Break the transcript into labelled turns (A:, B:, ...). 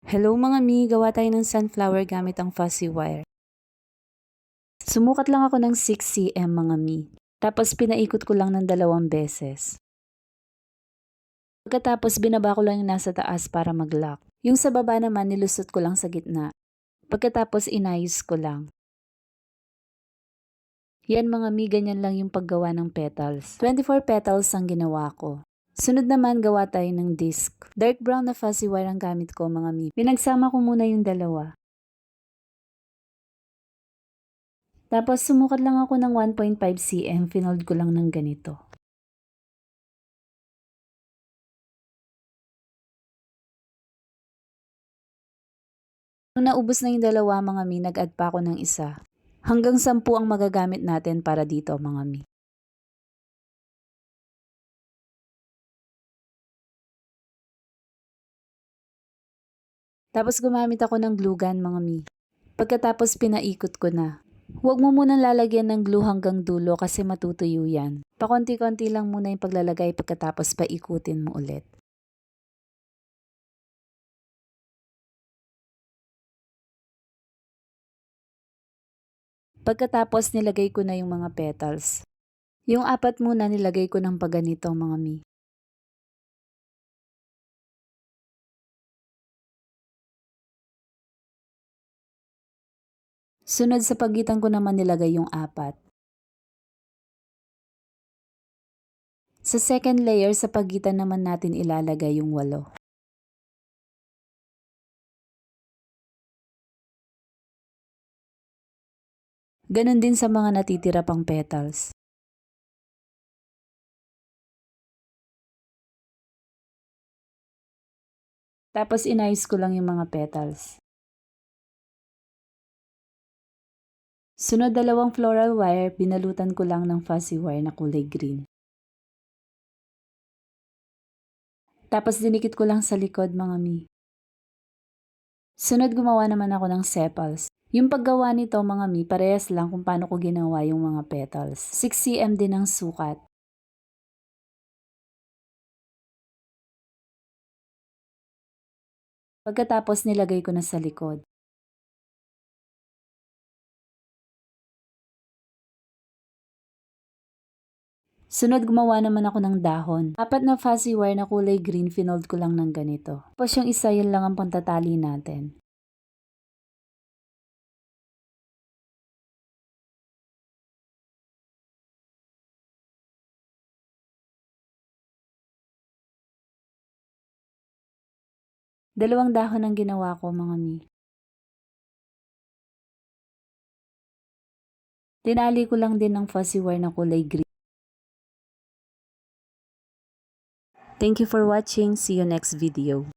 A: Hello mga mi, gawa tayo ng sunflower gamit ang fuzzy wire. Sumukat lang ako ng 6 cm mga mi. Tapos pinaikot ko lang ng 2 beses. Pagkatapos binaba ko lang yung nasa taas para mag-lock. Yung sa baba naman nilusot ko lang sa gitna. Pagkatapos inayos ko lang. Yan mga mi, ganyan lang yung paggawa ng petals. 24 petals ang ginawa ko. Sunod naman gawa tayo ng disc. Dark brown na fuzzy wire ang gamit ko mga mi. Pinagsama ko muna yung dalawa. Tapos sumukat lang ako ng 1.5 cm, finold ko lang ng ganito. Nung naubos na yung dalawa mga mi, nag-add pa ako ng isa. Hanggang 10 ang magagamit natin para dito mga mi. Tapos gumamit ako ng glue gun mga mi. Pagkatapos pinaikot ko na. Huwag mo munang lalagyan ng glue hanggang dulo kasi matutuyo yan. Pakonti-konti lang muna yung paglalagay pagkatapos paikutin mo ulit. Pagkatapos nilagay ko na yung mga petals. Yung 4 muna nilagay ko ng paganito mga mi. Sunod sa pagitan ko naman nilagay yung 4. Sa second layer sa pagitan naman natin ilalagay yung 8. Ganon din sa mga natitira pang petals. Tapos inayos ko lang yung mga petals. Sunod 2 floral wire, binalutan ko lang ng fuzzy wire na kulay green. Tapos dinikit ko lang sa likod mga mi. Sunod gumawa naman ako ng sepals. Yung paggawa nito mga mi, parehas lang kung paano ko ginawa yung mga petals. 6 cm din ang sukat. Pagkatapos nilagay ko na sa likod. Sunod gumawa naman ako ng dahon. 4 na fuzzy wire na kulay green, finold ko lang ng ganito. Tapos yung isa, yun lang ang pantatali natin. Dalawang dahon ang ginawa ko mga mi. Tinali ko lang din ng fuzzy wire na kulay green. Thank you for watching. See you next video.